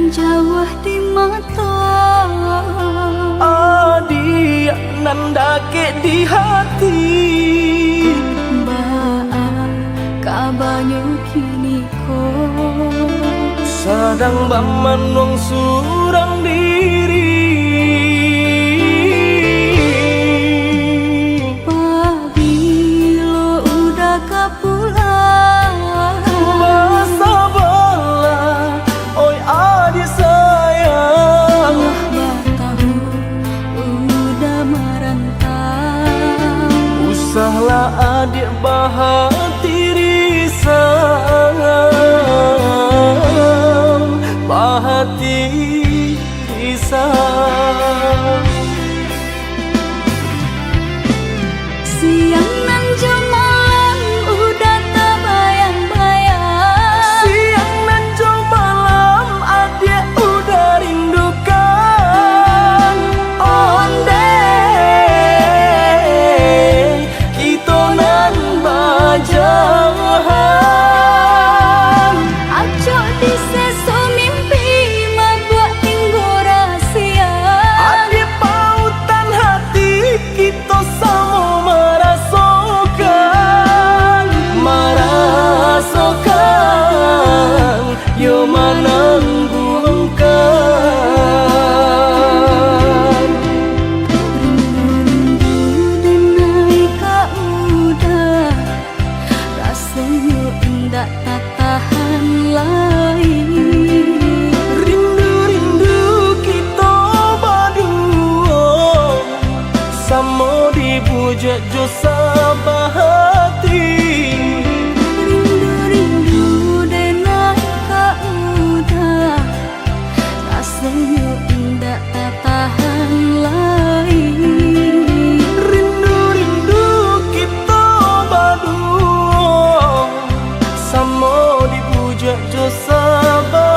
jawah di mata, adi nandake di hati. Baa kabanyu kini ko Sadang bamanong surang diri. Pabilo udah kapulang, Basa bala, oi adi sayang. Batahu udah merantau. Usahlah adik bahati risang, bahati risang. Siang nan malam udah terbayang-bayang. Siang nan jauh malam adik udah rindukan. Onde kita nan bajahan. Acok di seso mimpi membuat tinggu rahasia. Adik pautan hati kita sama merasakan, merasakan yo menangguhkan. Rindu naik ka udah, rasanya indah tak tahan lagi. Rindu-rindu kita berdua, sama dibujuk jo sabahati. Rindu-rindu deh naik ka udah, rasanya indah tak tahan lagi. Rindu-rindu kita berdua, sama dibujuk jo sabahati.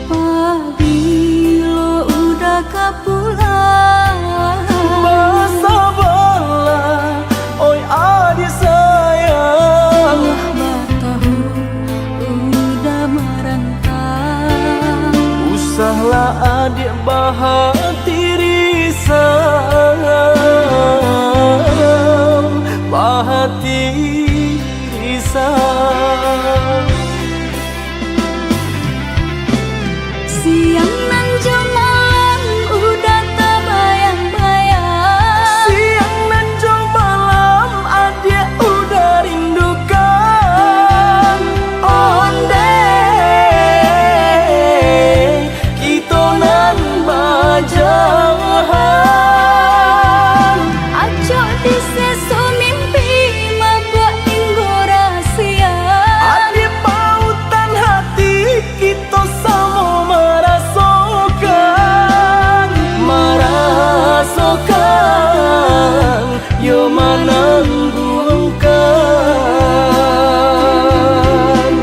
Pabilo udah kapulang, Basa bala, oi adi sayang. Batahu udah merantau. Usahlah adik bahati risang, bahati risang. Siang nan malam udah terbayang-bayang. Siang nan jauh malam adik udah rindukan. Onde kita nan bajahan. Acok di seso mimpi membuat tinggu rahasia. Adik pautan hati kita sama merasakan, merasakan yo menangguhkan.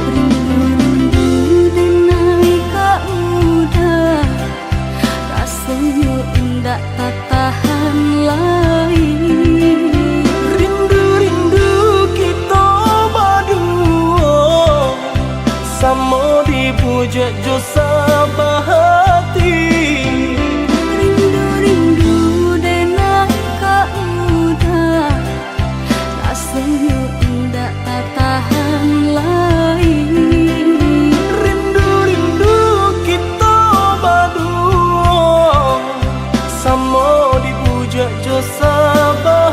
Rindu deh naik ka udah, rasanya indah tak tahan lagi. Rindu-rindu kita berdua, sama dibujuk jo sabahati. Rindu-rindu deh naik ka udah, rasanya indah tak tahan lagi. Rindu-rindu kita berdua, sama dibujuk jo sabahati.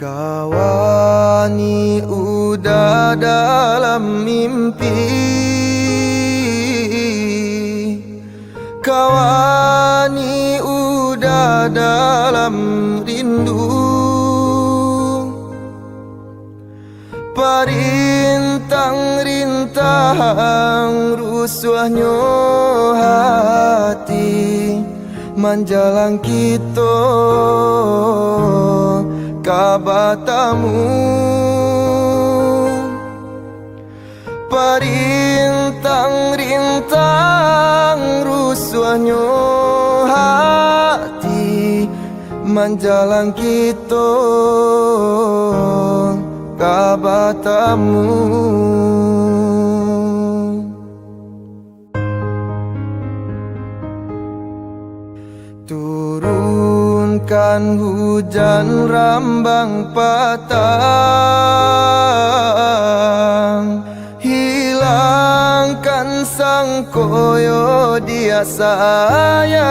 Kawani udah dalam mimpi, kawani udah dalam rindu, parintang-rintang rusuhnya hati menjalang kita kabatamu, parintang-rintang rusuhnya hati menjalang kita kabatamu. Turunkan hujan rambang patang, hilangkan sang koyo dia sayang.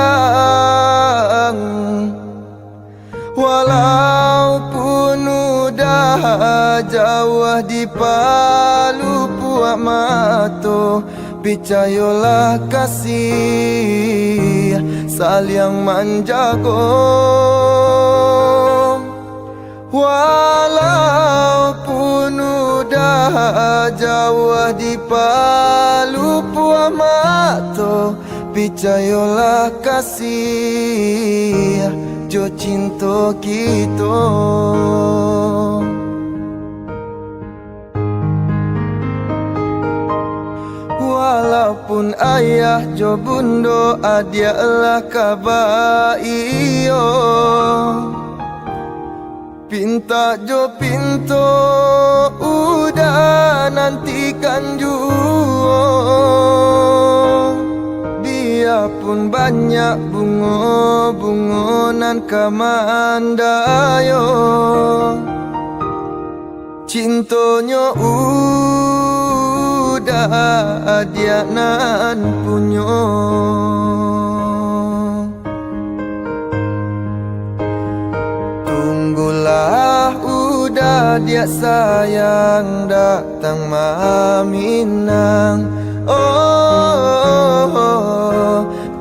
Walaupun udah jauh di palu puak mato, percayalah kasih saling menjaga. Walaupun udah jauh di palu puak mato, percayalah kasih jo cinta kita. Walaupun ayah jo bundo adialah kabar iyo, pinta jo pinto udah nantikan juo. Biarpun banyak bunga-bunga nan kamandayo, cintonya udah dia nan punyo. Tunggulah udah dia sayang datang maminang. Oh,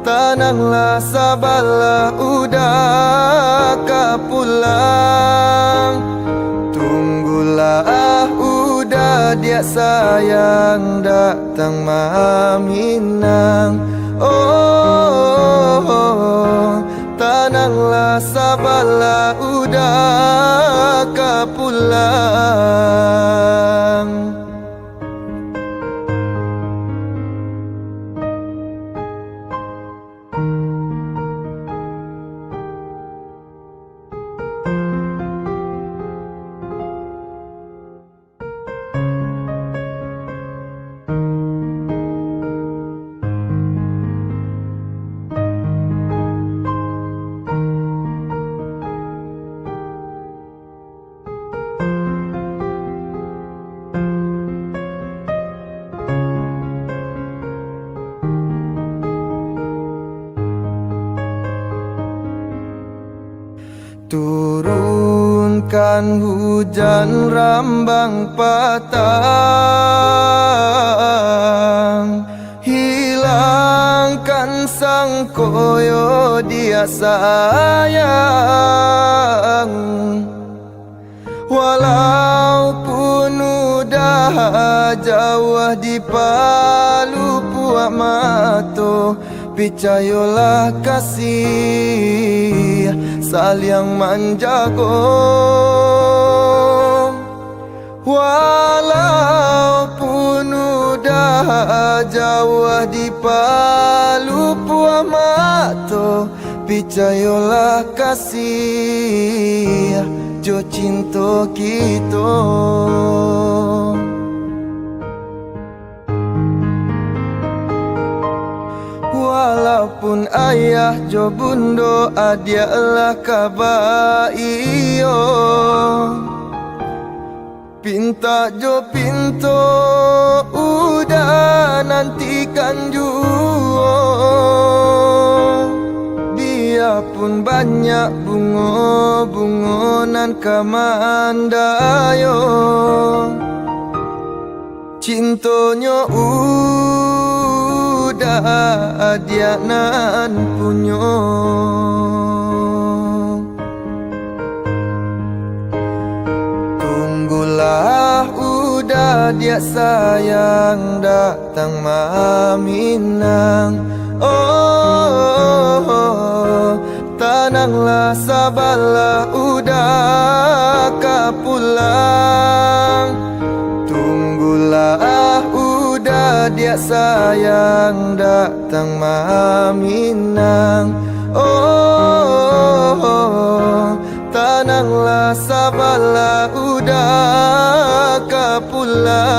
tenanglah sabarlah udah kapulang. Tunggulah udah dia sayang datang maminang. Oh, tenanglah sabarlah udah kapulang. Turunkan hujan rambang patang, hilangkan sang koyo dia sayang. Walaupun udah jauh di palu puak mato, percayalah kasih saling menjaga. Walaupun udah jauh di palu puak mato, percayalah kasih jo cinta kita. Walaupun ayah jo bundo adialah kabar iyo, pinta jo pinto udah nantikan juo. dia pun banyak bungo-bungonan kamandayo. Cintonyo udah dia nan punyo. Tunggulah udah dia sayang datang maminang. Oh, tenanglah sabarlah udah kapulang. Tunggulah udah dia sayang datang maminang. Oh, tenanglah sabarlah udah kapulang.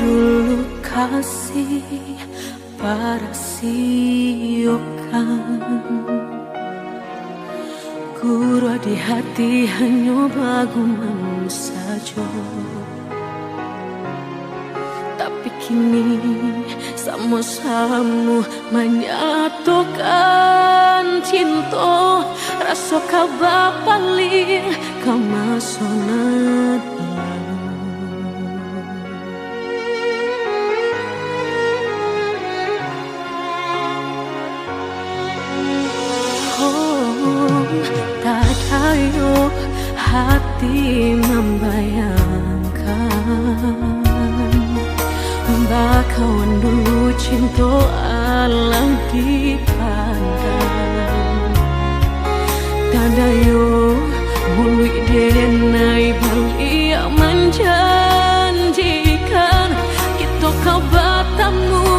Dulu kasih parasiokan Guru di hati hanya baguman saja. Tapi kini sama-sama menyatukan cinta. Rasa kabar paling kamasonat ayo hati membayangkan bakawan dulu cinta alam dipandang. Tadayo mului denai bali menjanjikan kita kau bertemu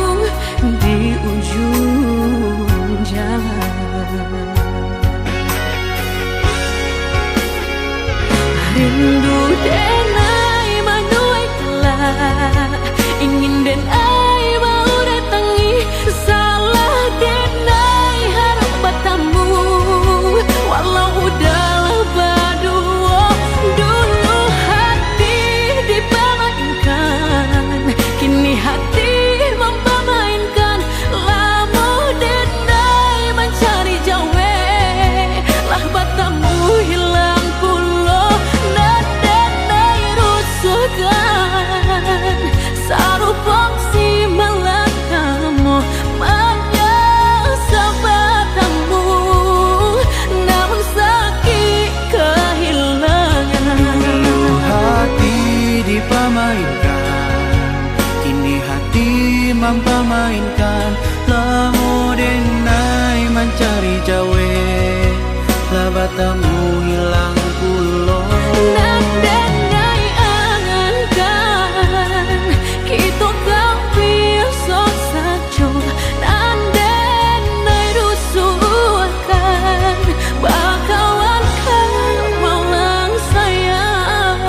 di ujung jalan. Rindu denai manuai telah ingin denai mau datangi salah denai harap bertemu walau udahlah berdua. Dulu hati dipermainkan, kini hati mempermainkan. Lama denai mencari jawe lah bertemu hilang pulau. Sarupang si malakamu menyasa batamu, namun sakit kehilangan. Dulu hati dipermainkan, kini hati mempermainkan. Lamu denai mencari jawe, lah batamu hilang pulau. Kita kau biasa saja dan denai rusuhkan bakawan kan malang sayang.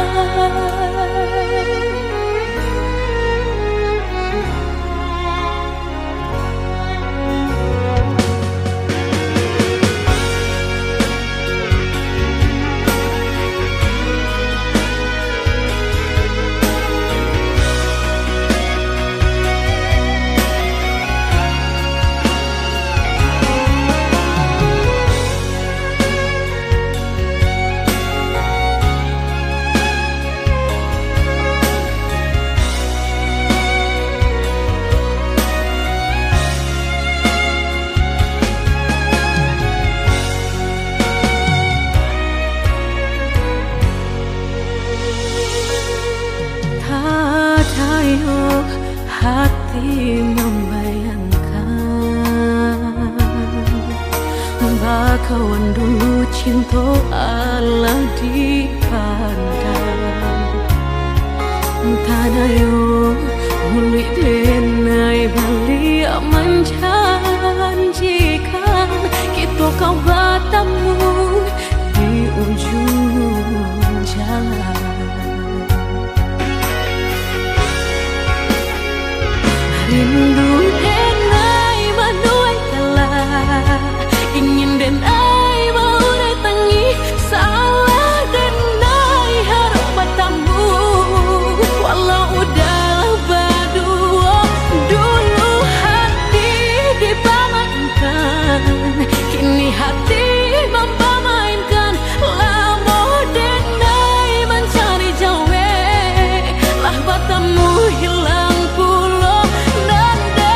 dulu cinta Allah dipandang Tanayo mulik denai beli menjanjikan Kita kau bertemu di ujung jalan Rindu denai menuai telah Ingin denai maurai tangi Salah denai harap bertemu Walau udah berdua Dulu hati dipermainkan Kini hati mempermainkan Lama denai mencari jawe Lah bertemu hilang pulau Nanda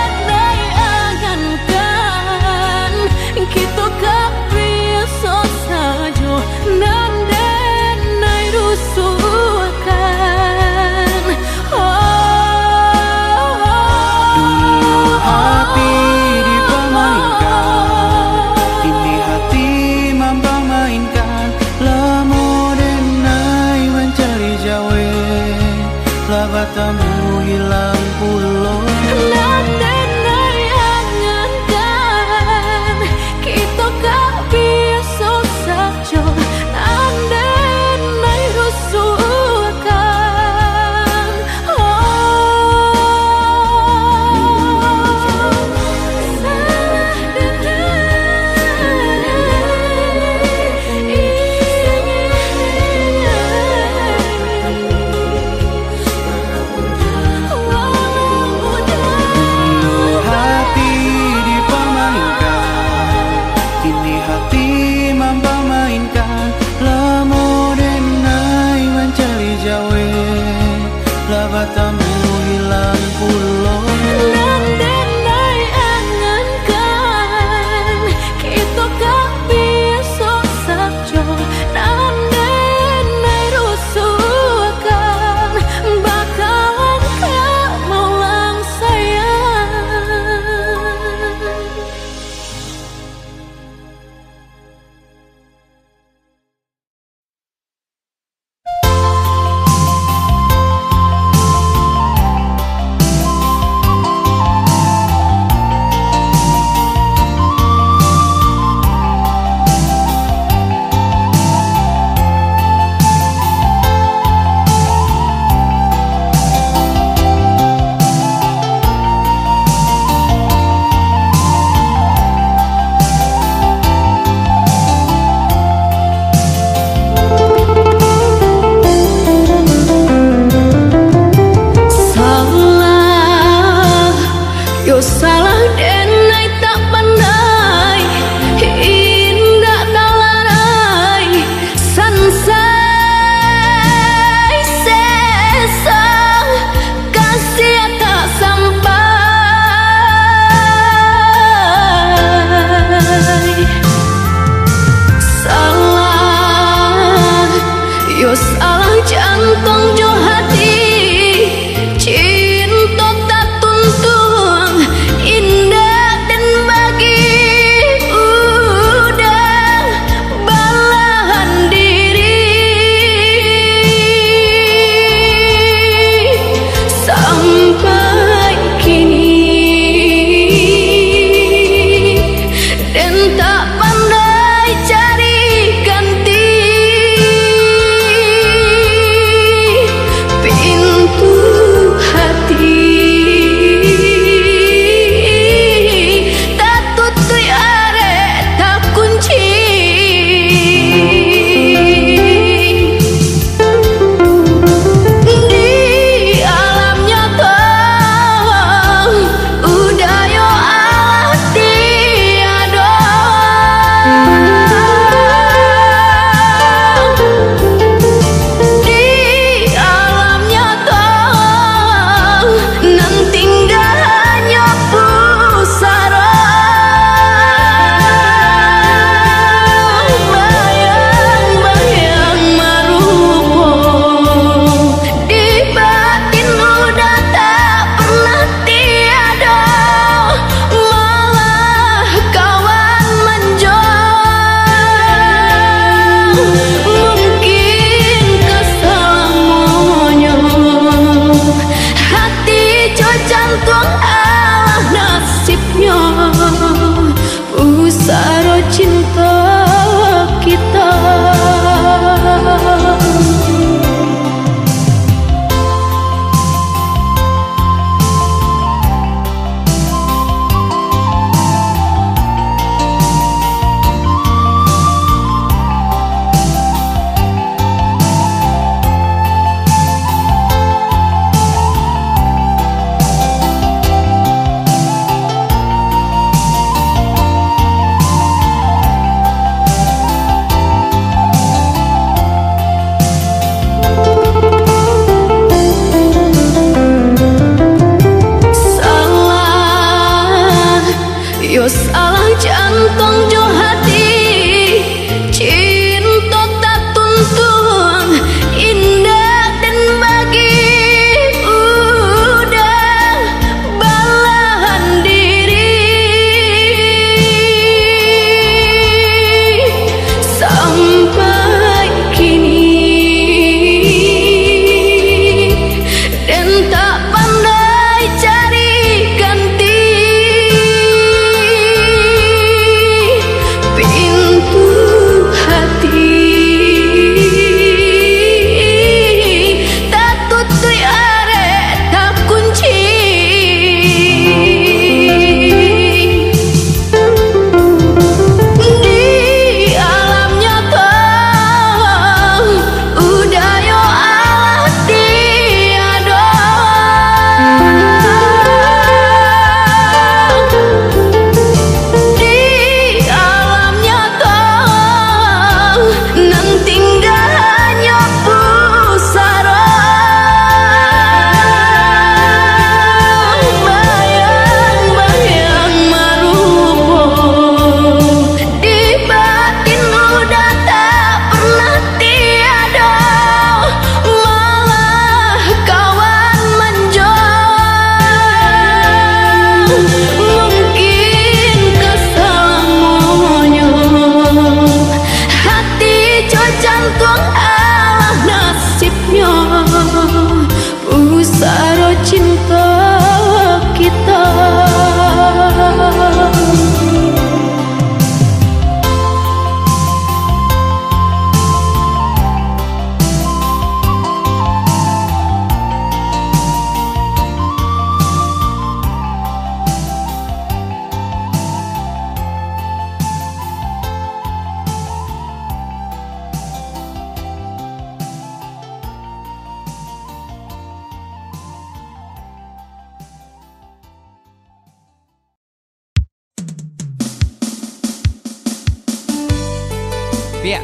Pia,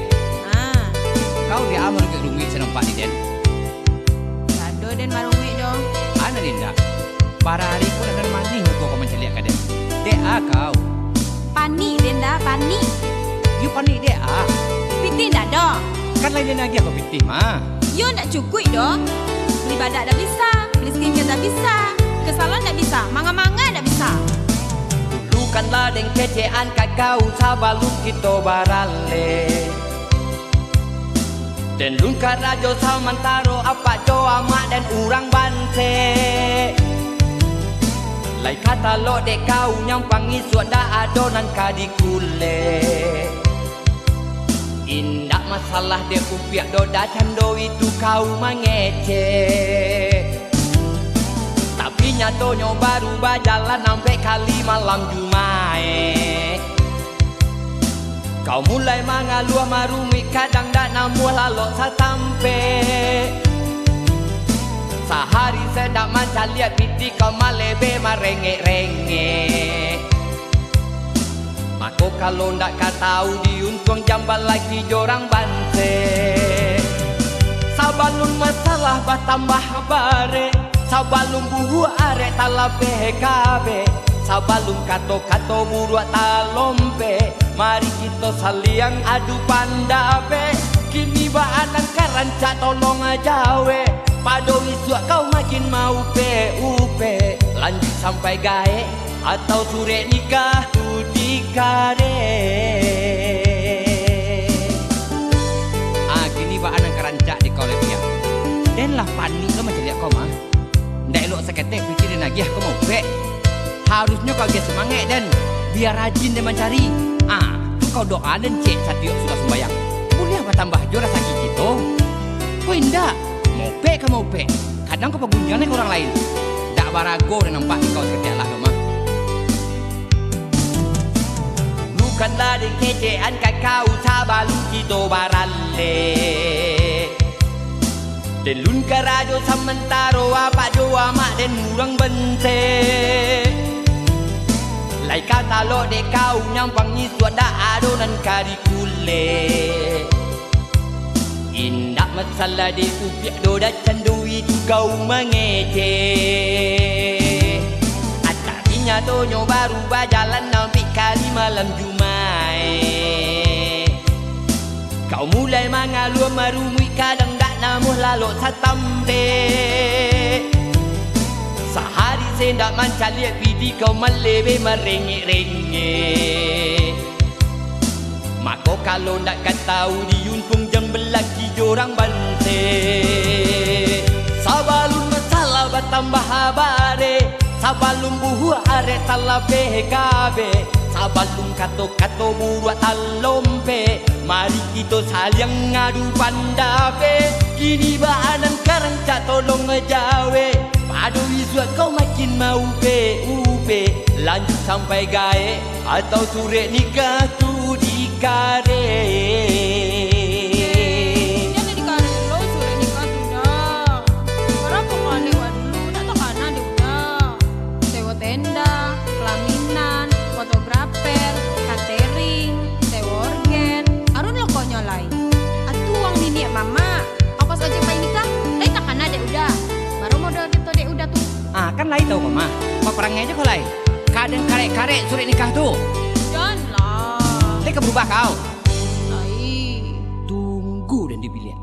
Ah, kau dia amar ke rumit senampak ni Den. kado den marumi dong. Ana Dinda. Para hari pun ada mandi muka kau menceliak ka Den. Dek kau. Pani den dah, pani. You panik dek Piti dah dong. Kan lain lagi aku piti mah. You nak cukup dong. Beli badak dah bisa, beli skincare dah bisa, ke salon dah bisa, manga-manga dah bisa. Bukanlah deng kecean kau sabalum kita barale. Dan lun karajo samantaro apa jo amak dan urang bante. Lai kata lo dek kau nyampang isuk dah adonan kadikule. Indak masalah dia upiak doda cando itu kau mangece. Tapi nyatanya baru berjalan sampai kali malam Jumae. Kau mulai mengaluh marumi kadang dak namu lalu satampe. Sehari sedak manca lihat piti kau malebe marengek-rengek. Mako kalau ndak katau diuntung jambal lagi jorang bante. Sabalun masalah batambah bare. Sabalun buhu arek talape kabe. Sabalun kato-kato buruak talompe. Mari kita saliang adu pandabe. Kini baanan karancak tolong ajawe. Pado isuk kau makin mau upe. Lanjut sampai gae atau sure nikah tu dikare. Gini baanan kerancak di kau lebih. Den lah panik lo menceliak kau mah. Ndak elok seketek pikirin lagi kau mau pek. Harusnya kau dia semangat Dan. Biar rajin dia mencari. Tu kau doa dan cek satiok sudah sembayang. Boleh apa tambah jo rasa gitu? Kau indah. Mau pek kau mau pek. Kadang kau pegunjangan ke orang lain. Ndak barago dan nampak kau seketek lah kau mah. Bukanlah deng kecean kau sabalum kita barale. Dan lun karajo samantaro apa jo amak dan urang bente. Lai kata lo dek kau nyampang isuk dah adonan kadikule. Indak masalah di upiak doda candu itu kau mangece. Atarinya tonyo baru berjalan sampai kali malam Jumae. Kau mulai mengaluh marumi kadang dak namuh lalu satambe. Sehari sendak manca lihat pidi kau malebe merengek-rengek. Mako kalau ndak katau diuntung jam belaki jorang bante. Sabalun masalah bertambah bare. Sabalun buhu arek talape kabe. Sabalun kato-kato buruak talompe. Mari kita saliang ngadu pandabe. Kini baanan karancak tolong ngejawe. Padu isuk kau makin mau upe. Lanjut sampai gae atau sure nikah tu dikare. Jangan dikare lo suruh nikah sudah. Berapa kali dulu nak tak kana dia udah. Sewa tenda, pelaminan, fotografer, catering, sewa organ. Arun lo kau nyolai. Atu uang nini mama. Apa saja pai nikah? Lai tak kana dia udah. Baru modal kita dia udah tuh. Kan lain tau kau mah. Apa perangnya aja kau lain. Kadang karek-karek surat nikah tu. Janganlah. Mereka berubah kau. Lai. Tunggu dan dipilih.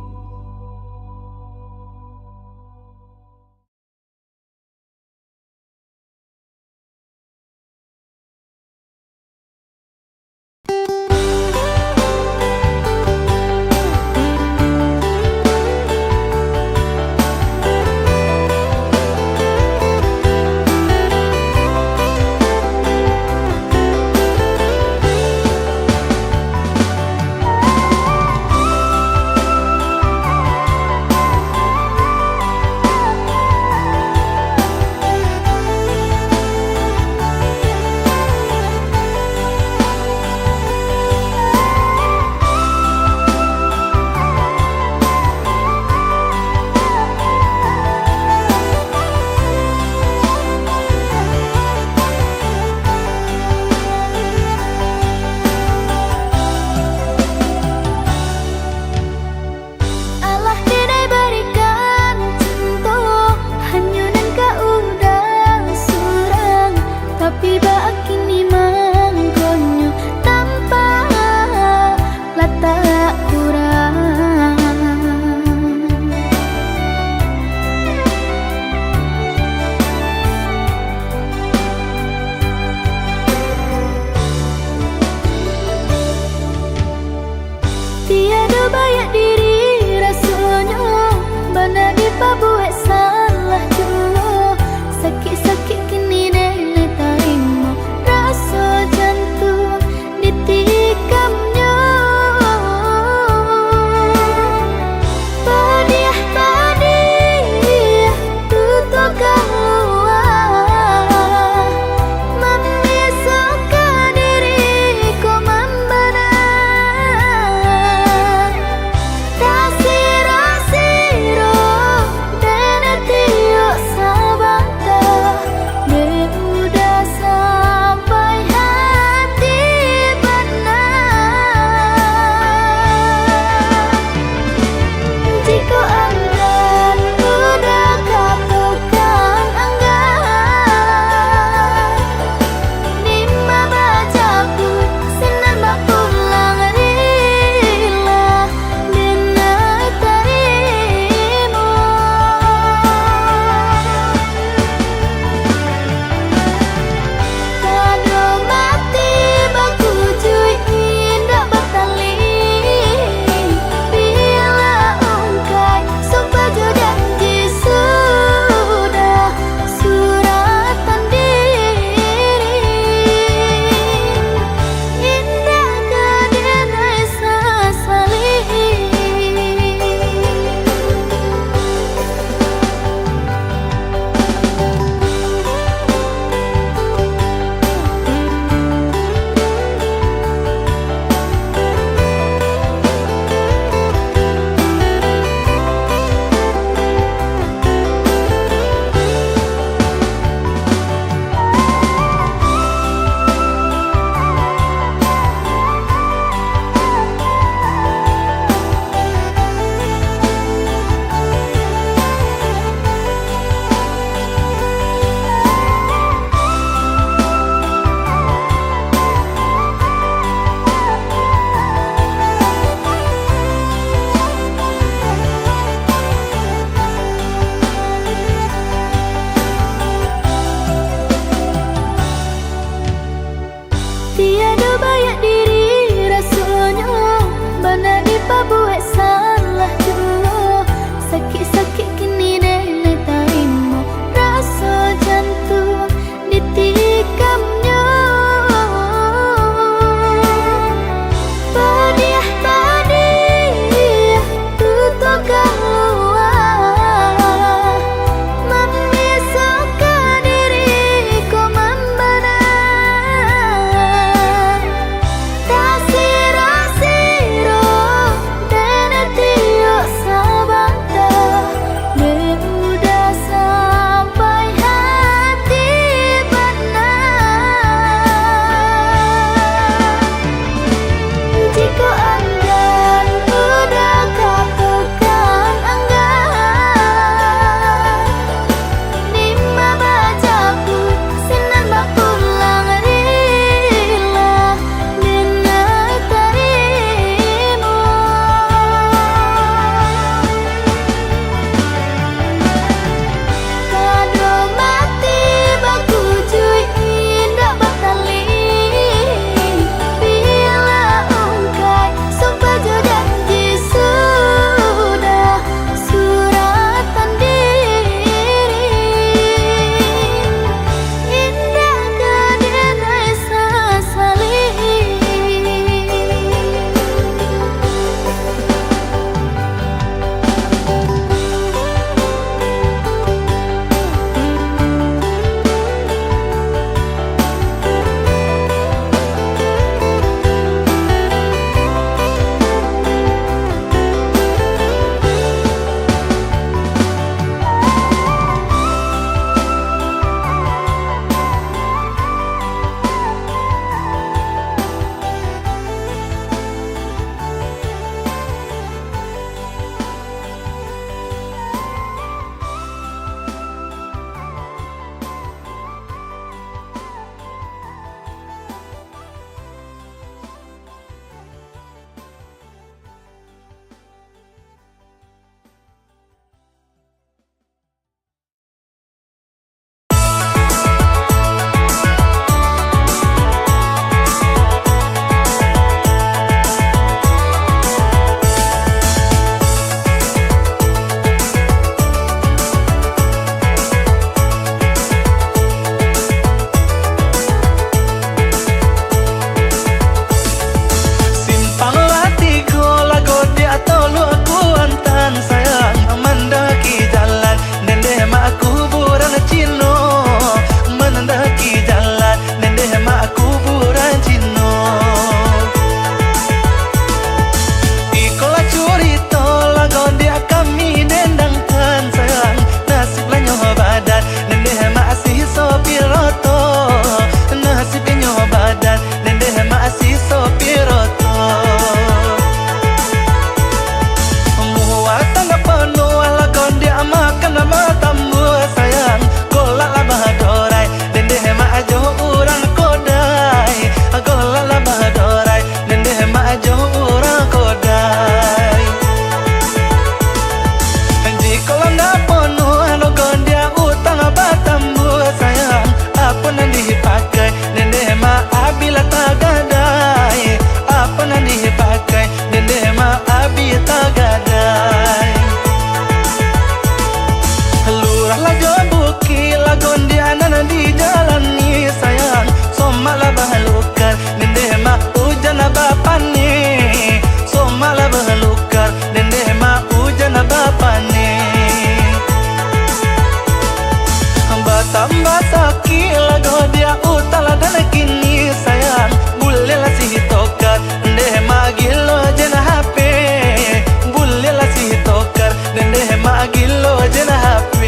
banyak diri rasanya bana dipabuat salah dulu sakit-sakit kini nenek taimo rasa jantung ditikamnya padiah tutup keluar memisahkan diriku membara tagadai. Lurah lago buki lagon dianan di jalan ni sayang, somala bahalukar nende ma hujan bapani, somala bahalukar nende ma hujan bapani. Batamba saki lago dia utala dan kini sayang, boleh lah si tokar nende ma gilo jena HP, boleh lah si tokar nende ma gilo jena HP.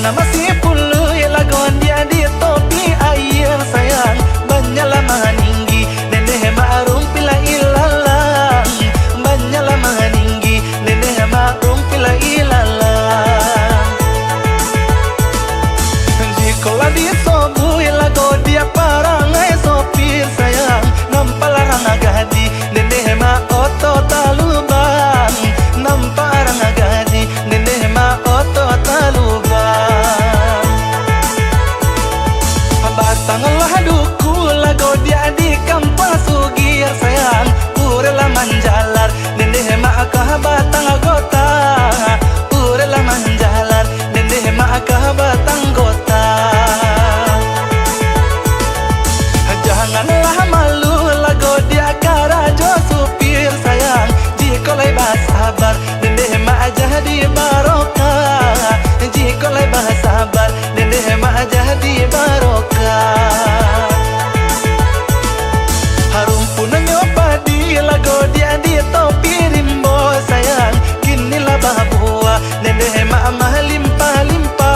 Masih puluh lagon dia di topi air sayang, banyalah maninggi nenek ma'arum pila ilalang, banyalah maninggi nenek ma'arum pila ilalang. Jikola di sobu lago dia parangai sopir sayang, nampak larang agadi nenek ma oto talubang, nampak larang agadi nenek ma oto talubang. Batanglah duku lago dia di kampas sugir sayang, urela manjalar nende maakah batang gota, urela manjalar nende maakah batang gota. Janganlah malu lago dia karajo supir sayang, jikolai basabar nende ma jadi barokah, jikolai basabar nende ma jadi barokah. Harum punanyo padi lago dia di topi rimbo sayang, kini lah bahbuah nende ma limpa limpa,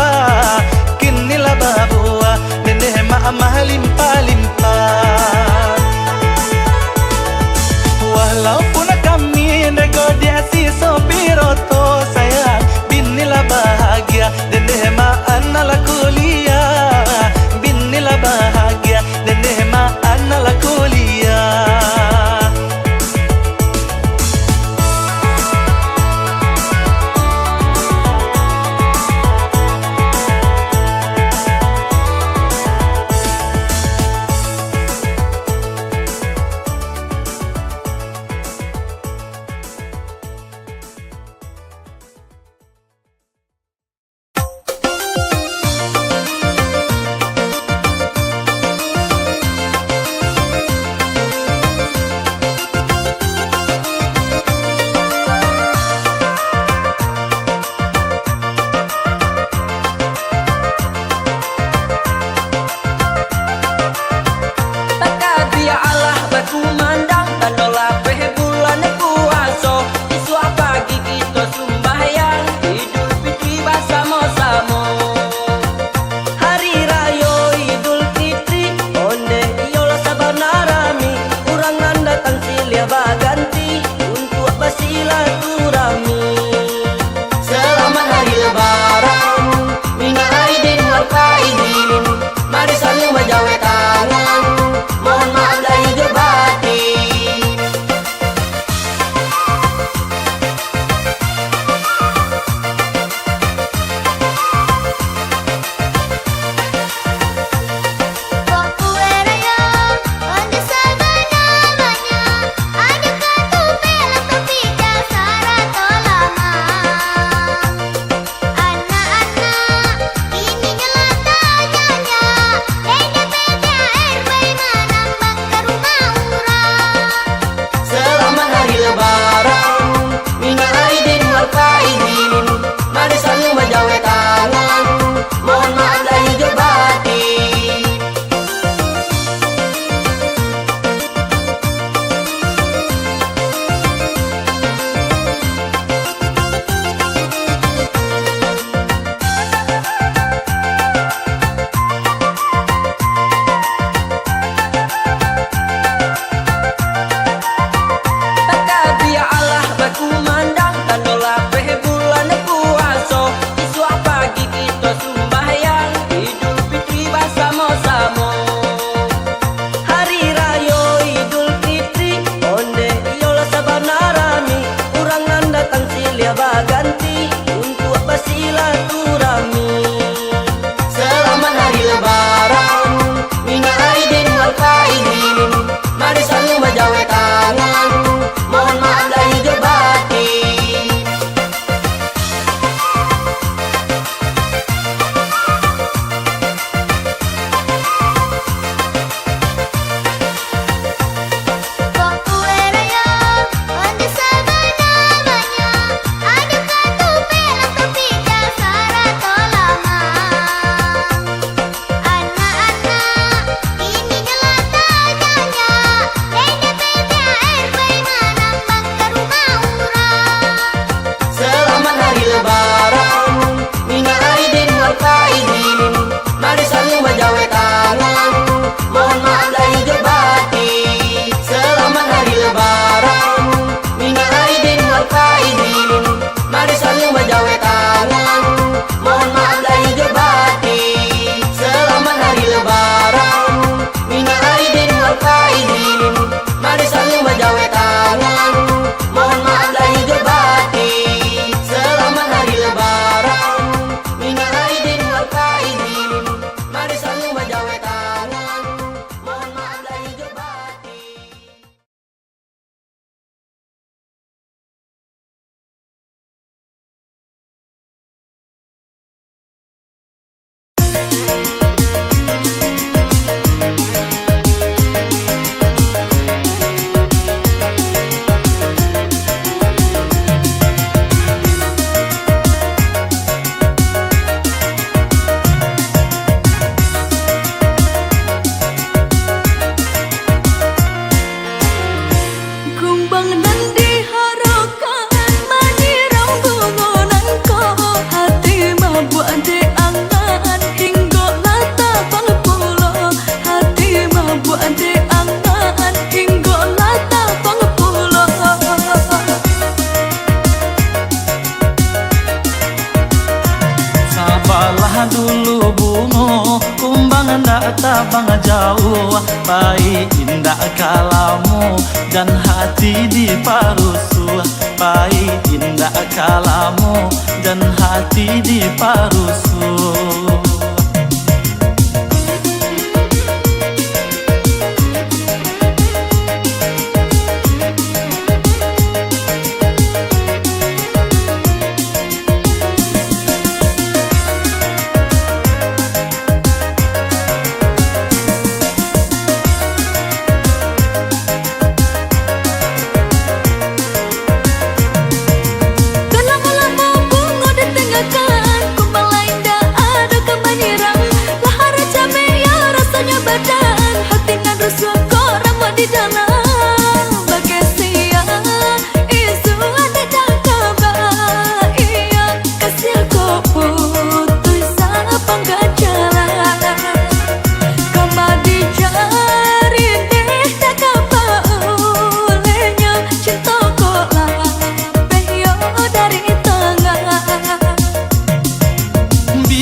Sabarlah dulu bungo, kumbang ndak tabang jauh. Baik indah kalamu dan hati di parusu. Baik indah kalamu dan hati di parusu.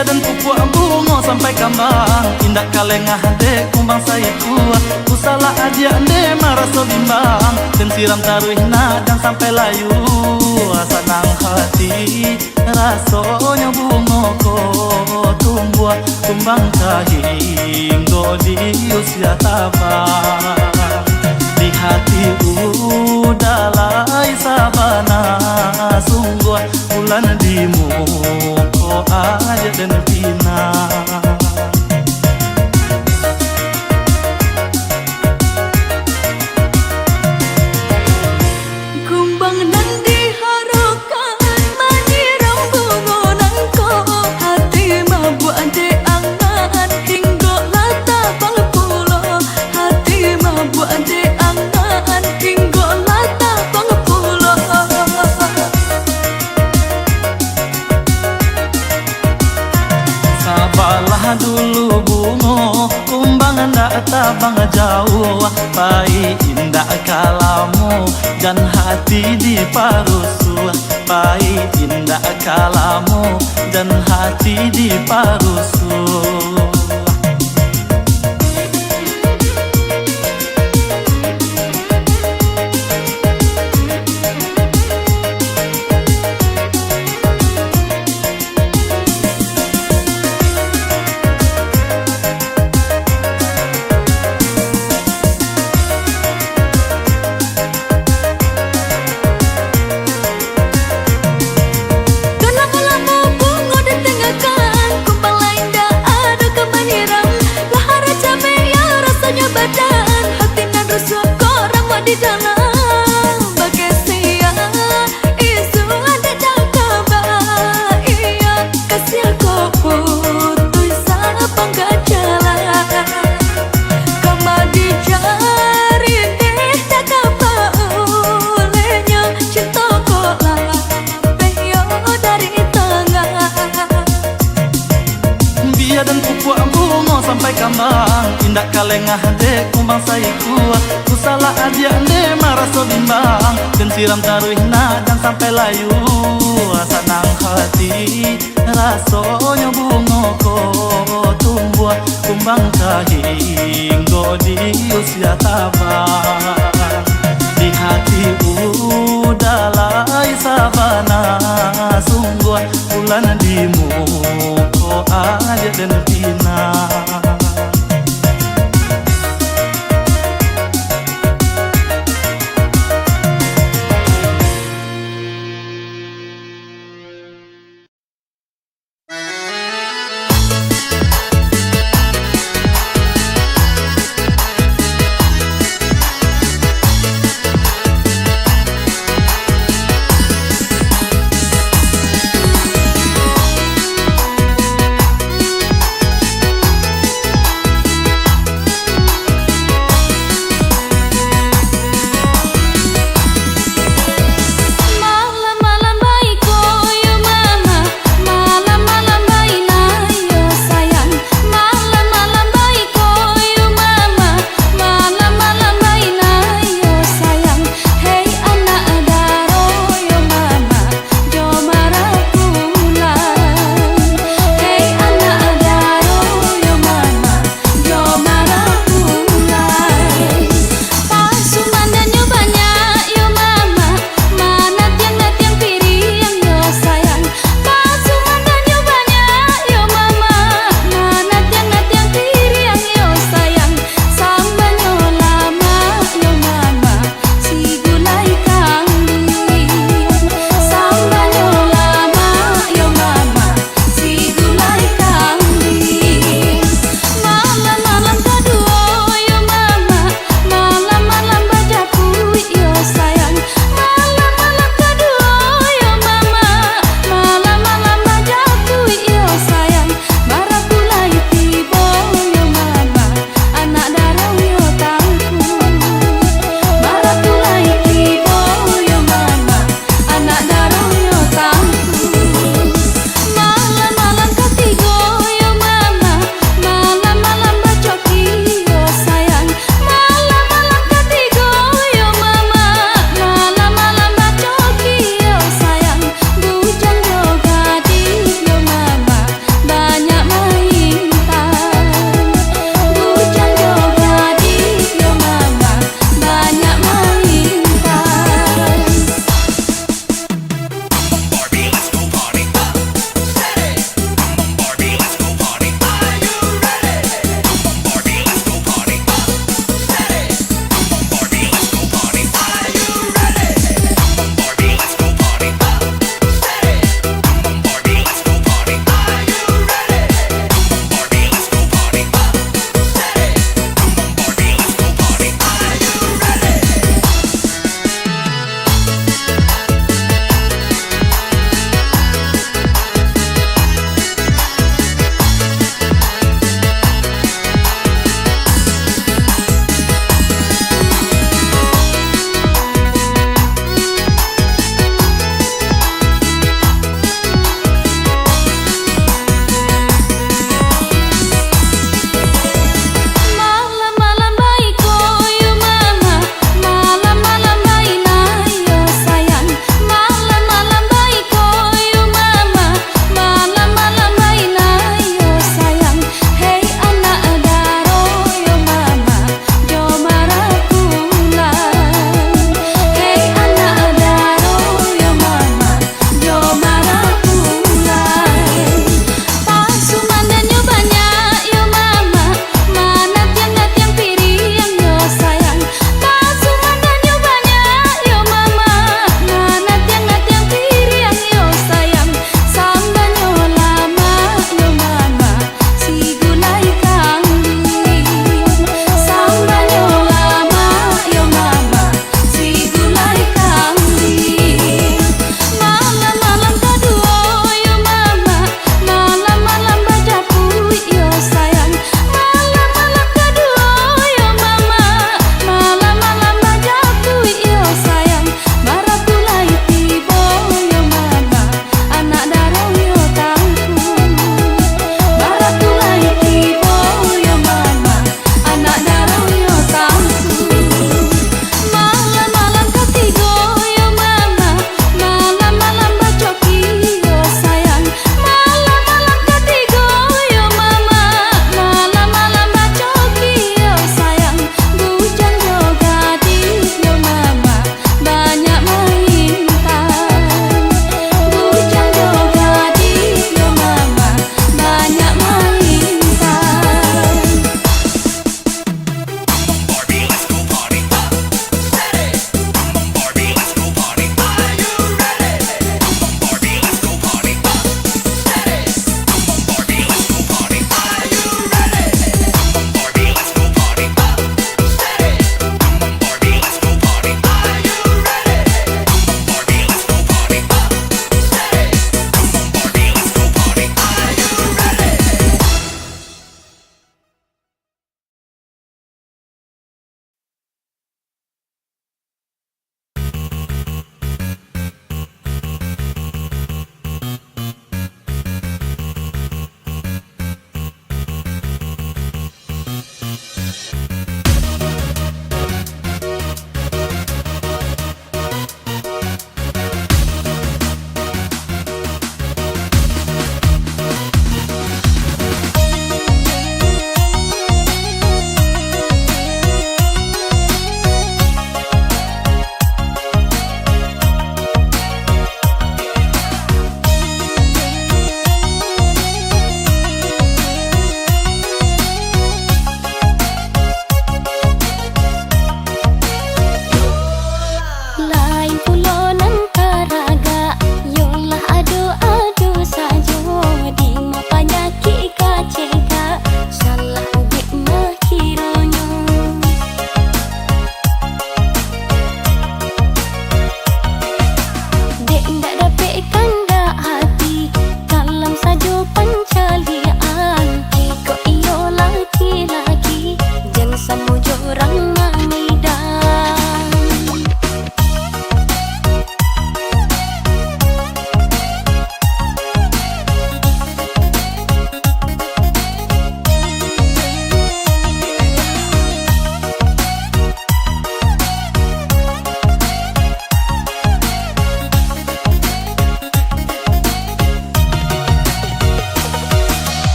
Dan pupuk bungo sampai kambang indak kalengah de kumbang saya kuat. Ku salah aja ande maraso bimbang dan siram taruhna dan sampai layu. Senang hati rasonya bungo ko tumbuh kumbang kahinggo di usia tabang. Di hati udalai sabana sungguh bulan di muko aja dan pina. Kumbang nan diharukan menyiram bungo nangko. Hati mabuk ante angan hingga lata pang pulo. Hati mabuk ante angan hingga lata pang pulo. Sabarlah dulu bungo, kumbang ndak tabang jauh. Baik indah kalamu dan hati di parusu. Baik indah kalamu dan hati di parusu. Di dalam bagai sia isu ada cakap iya kasih aku putus apa nggak jalan kama dicari deh cakap olehnya cinta kok lah peyo dari tengah. Biar dan pupuk bungo sampai kambang indak kalengah de kumbang saya kuat. Ku salah aja ande maraso bimbang dan siram taruhna dan sampai layu. Senang hati rasonya bungo ko tumbuh kumbang kahinggo di usia tabang. Di hati udalai sabana sungguh bulan di muko aja dan pina.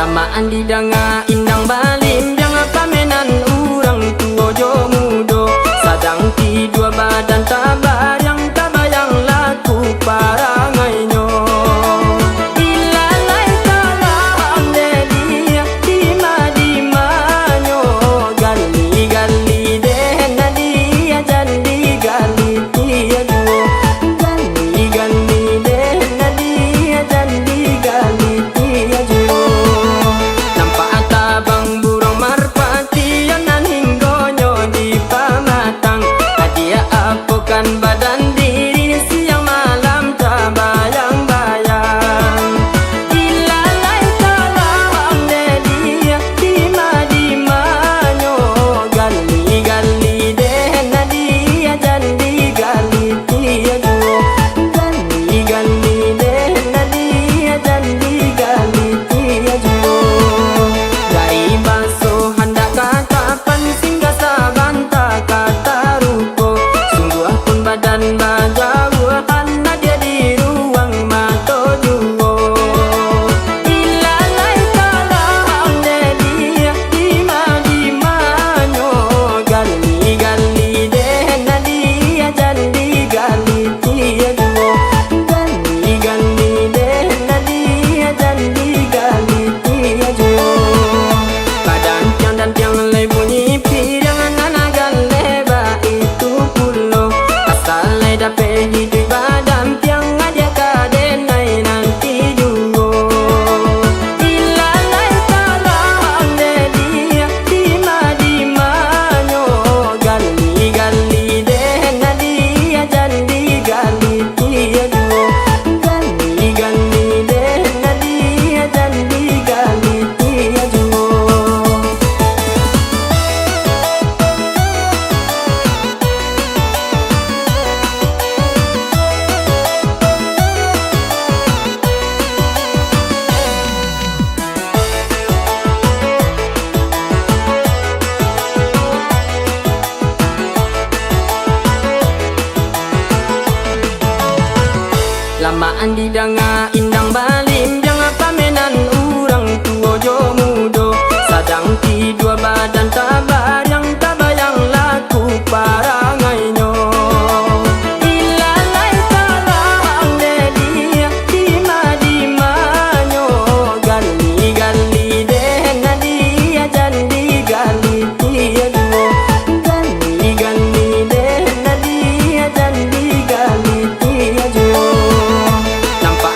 Lamaan didanga indang balim jangan pamenan urang tua jo mudo sadang ti dua badan tabayang tabayang laku parangainyo ilalai talang dia dima dimanyo gali gali deh nadia jadi gali dia duo gali gali deh nadia jadi gali dia duo nampak atabang burung marpati yang hinggonyo di pamatang hadiah apukan badan diri siang malam tak bayang-bayang ilalai talang dia dima dimanyo gali gali deh nadia jadi gali dia duo gali gali deh nadia jadi gali dia duo gai baso hendak katapan singgah sabanta kata ruko sungguh pun badan bajauhan dia di ruang mato duo ilalai talang dia dima dimanyo gali gali deh nadia jadi gali dia duo gali gali deh nadia jadi gali dia duo badan tiang dan tiang lay bunyi pirangan anagan leba itu pulo asal lay dape hidup badan tiang adia kadenai nanti duo ilalai talang dia dima dimanyo gali gali deh nadia jadi gali dia duo gali gali deh nadia jadi gali dia duo lamaan didanga indang balim jangan pamenan urang tua jo mudo sadang ti dua badan tabayang tabayang laku parangainyo ilalai talang dia dima dimanyo gali gali deh nadia jadi gali dia duo gali gali deh nadia jadi gali dia duo nampak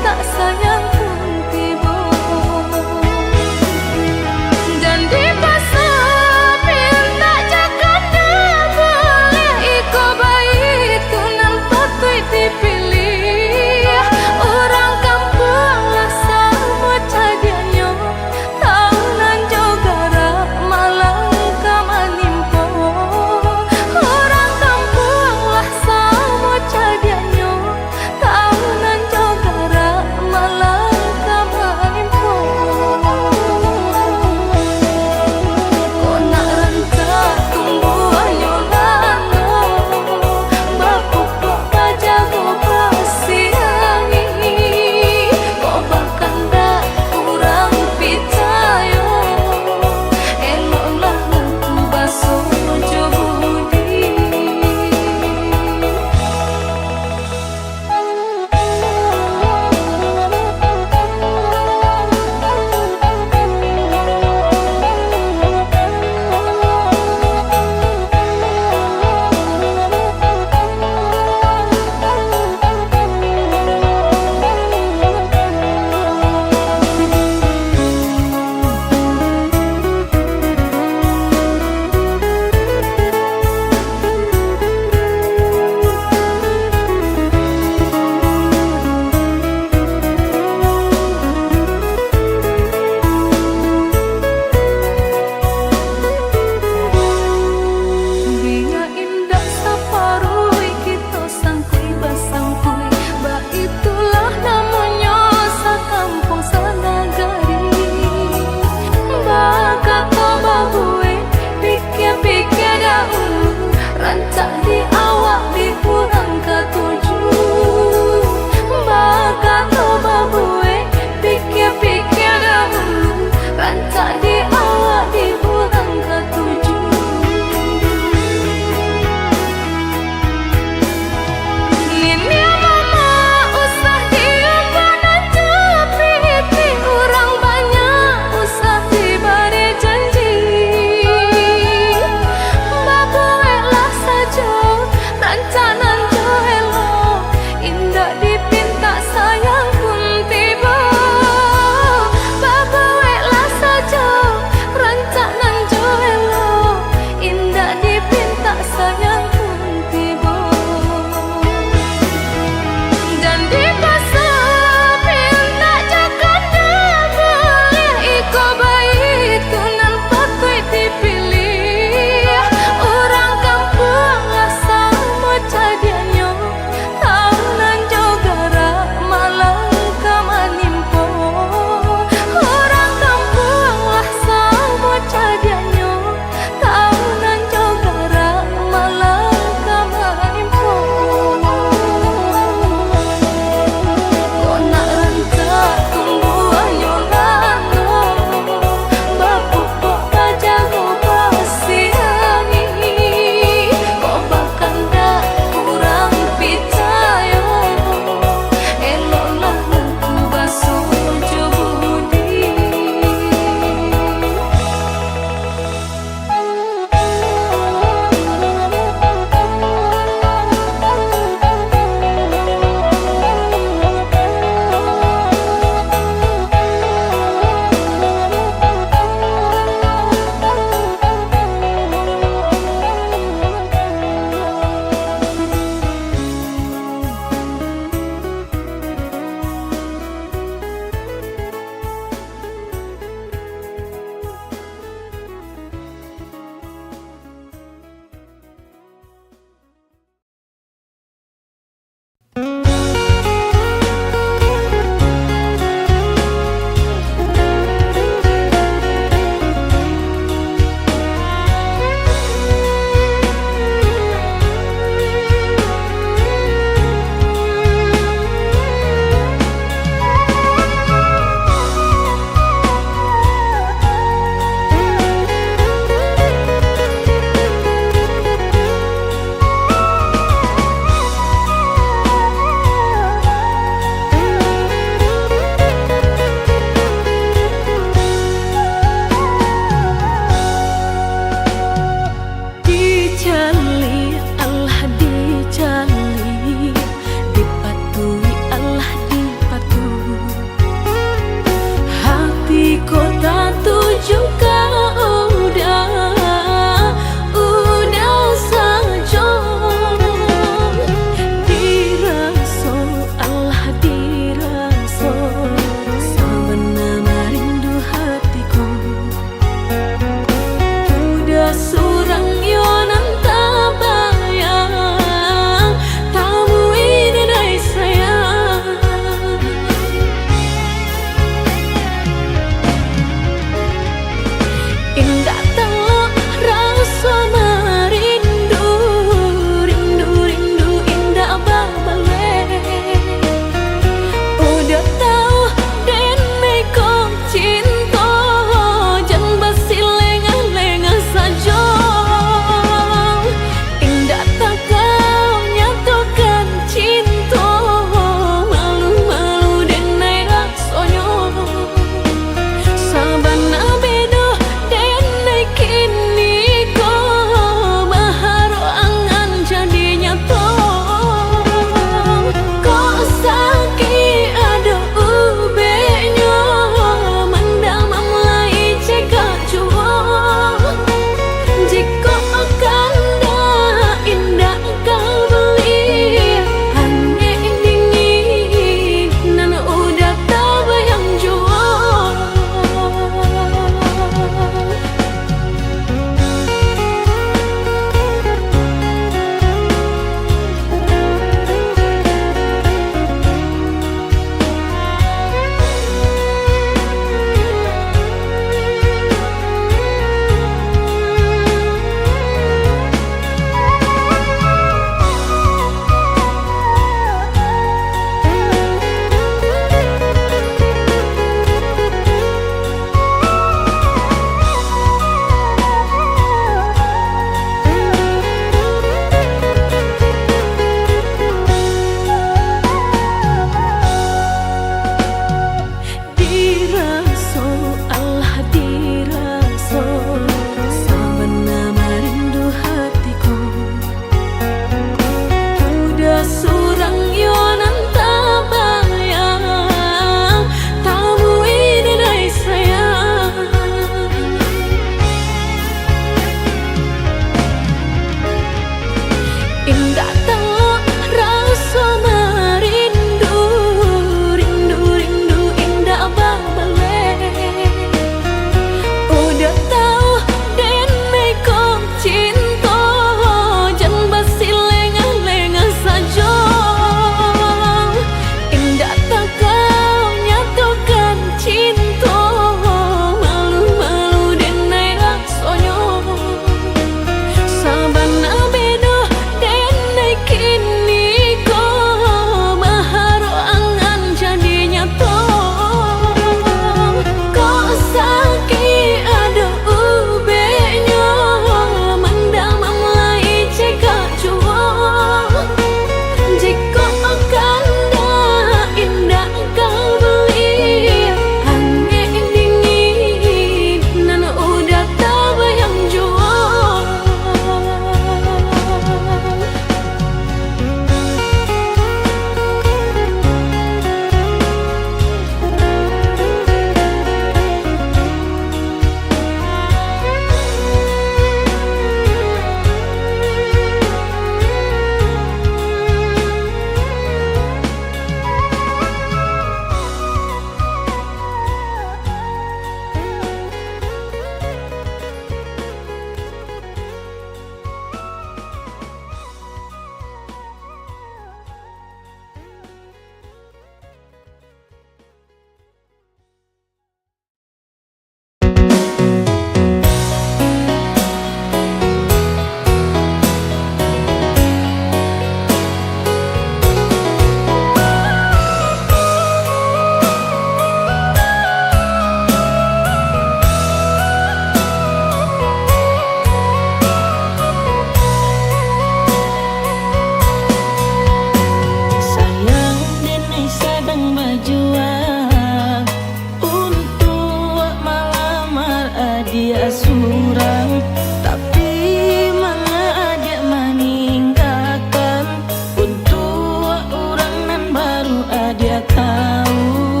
tak tahu.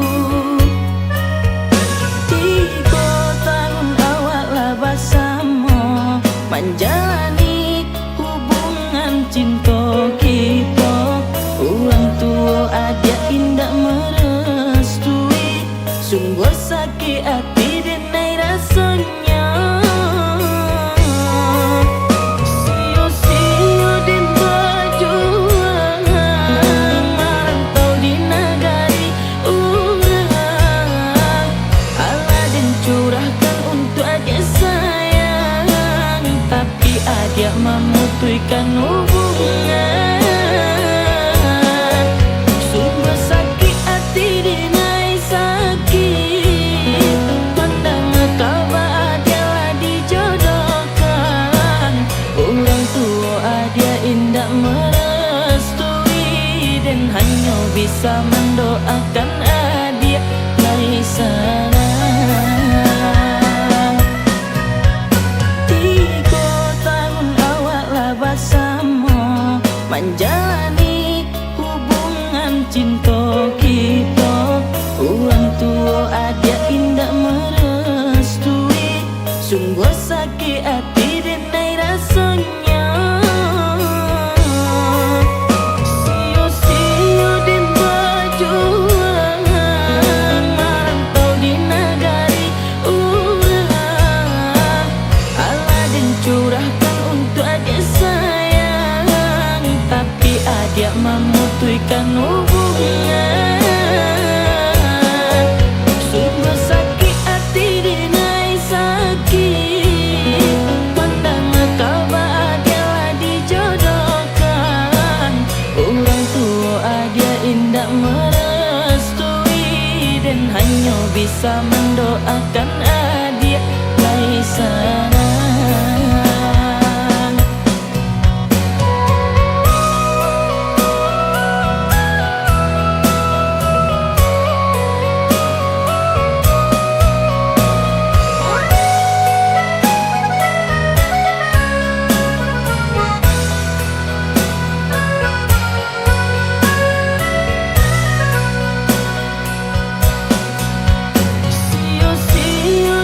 3 tahun awak lah bersama, menjalani hubungan cinta kita. Orang tua ada indah merestui, sungguh sakit hati denai rasanya. Sio-sio dan berjuang merantau di negari orang. Allah dan curahkan untuk adik sayang, tapi adik memutuskan hubungan. Sungguh sakit hati denai sakit, pandang kabar adik lah dijodohkan. Orang tua adik indah merestui, dan hanya bisa mendoakan adik lai sarang. 3 tahun awak lah bersama, menjalani hubungan cinta kita. Orang tua adik indah merestui, sungguh sakit hati denai rasanya. Sio-sio dan berjuang merantau di negari orang. Allah dan curahkan untuk adik sayang, tapi adik memutuskan hubungan. Sungguh sakit hati denai sakit, pandang kabar adik lah dijodohkan. Orang tua adik indah merestui, dan hanya bisa mendoakan adik lai sarang. Sio-sio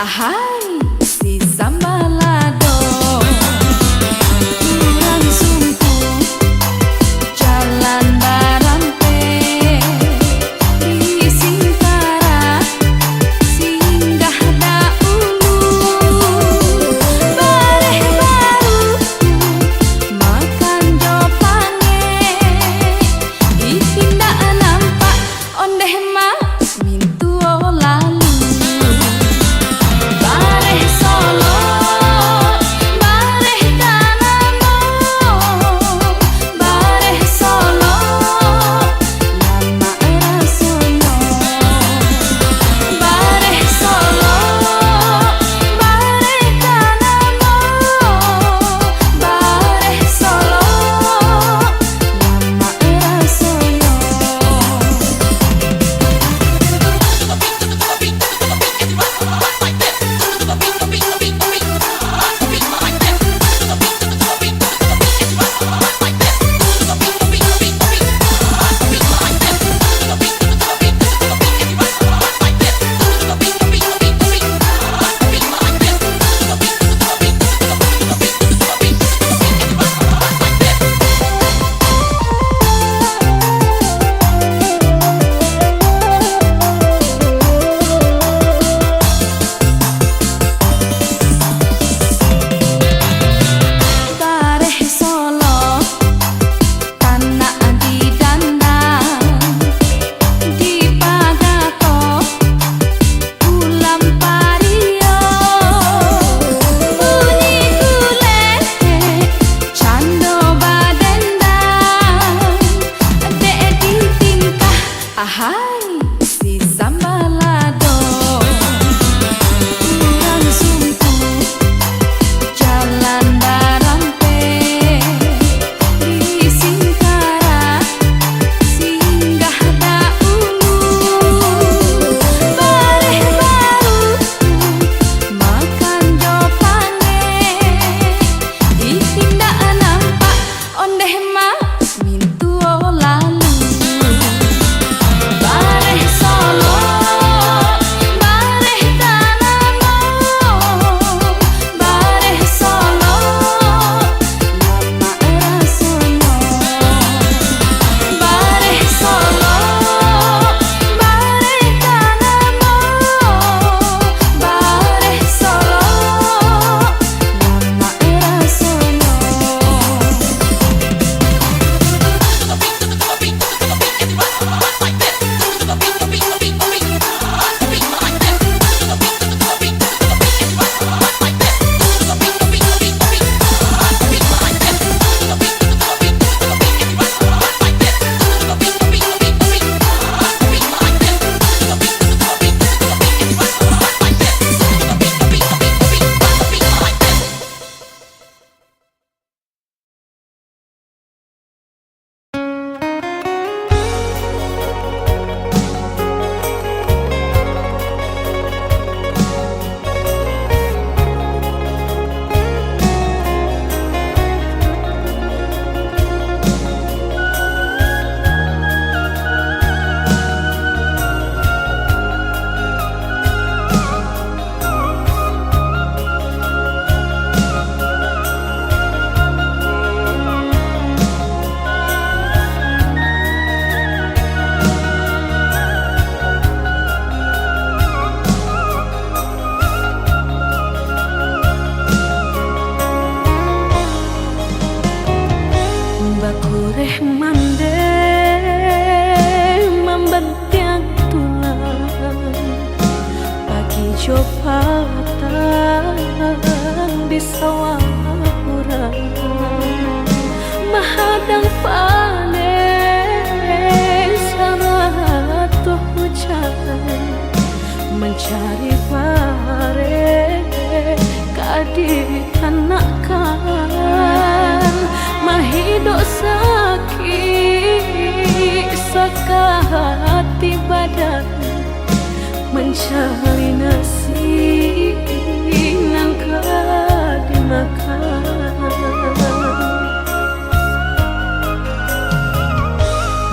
Ahai si sambalado kurang sungguh jalan barampe di Singkara singgah dahulu bareh baru makan jopange ihindak nampak ondeh mak mintu lalu bareh Solo bareh Tanamo bareh Solo lama rasono bareh Solo bareh Tanamo bareh Solo lama rasono. Bareh Solo tanah di dandang di Pagato ulam pario bunyi gule cando badendang dek di tingkah ahai si sambalado kurang sungguh jalan barampe di Singkara singgah dahulu bareh baru makan jopange ihindak nampak ondeh mak mintu lalu bareh Solo bareh Tanamo bareh Solo lama rasono bareh Solo bareh Tanamo bareh Solo lama rasono. Bakureh mande membentiang tulang pagi jopatan di sawah urang mahadang panen saratuh hujan mencari pare kadi tanakan mahido sakit sakahati badan mencari nasi nangka dimakan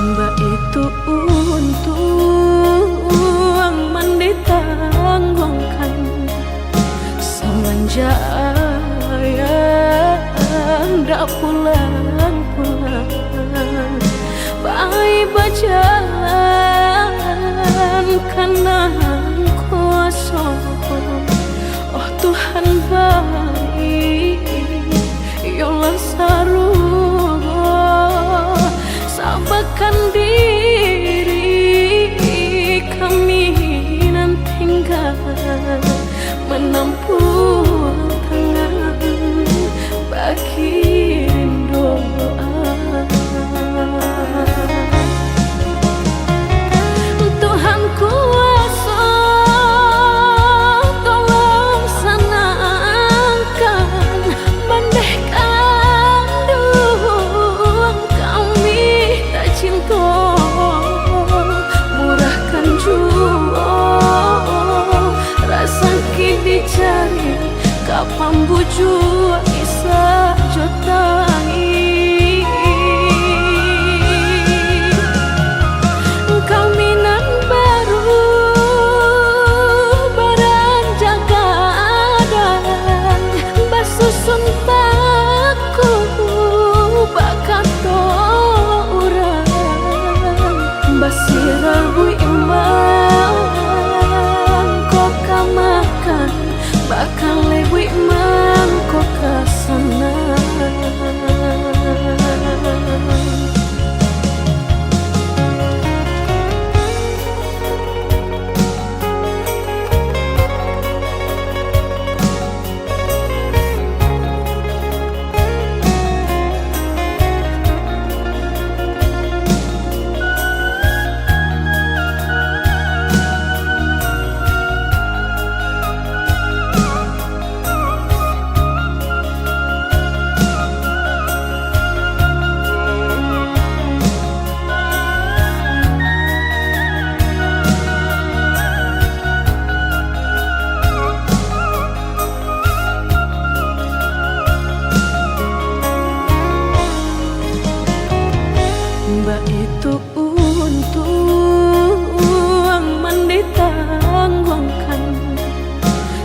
mbak itu untung mandi tangguangkan ndak pulang-pulang, bayi berjalan kanan kuasa. Oh Tuhan baik, yolah saruh, sabarkan diri kami nan tinggal menampung tangan bagirin doa. Tuhan kuasa, tolong senangkan bandehkan duang kami tak cinta, murahkan jua rasa kini cari kapan bujuk isa jotai. Kami nan baru barang jaga dan basusun paku bakato urang basirah bui imang kok kamakan bakal lebih mangkok kesana. Mbak itu untung menditangguhkan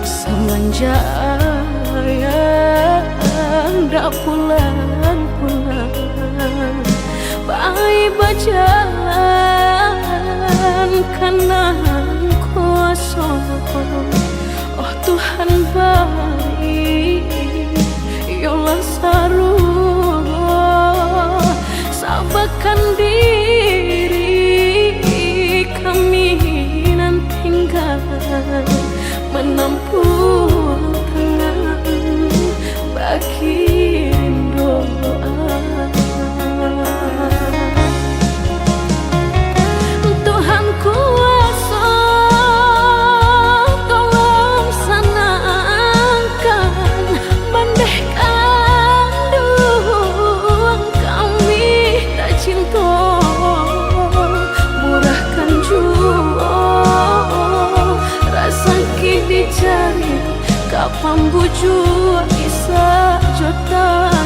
semenjak ndak pulang-pulang, bayi berjalan kanan kuasa. Oh Tuhan baik, yolah saruh, sabarkan diri kami nan tinggal menampung tangan bagirin doa. Tuhan kuasa, tolong senangkan bandehkan duang kami tak cinta, murahkan jua rasa kini cari kapan bujuk isa jotai.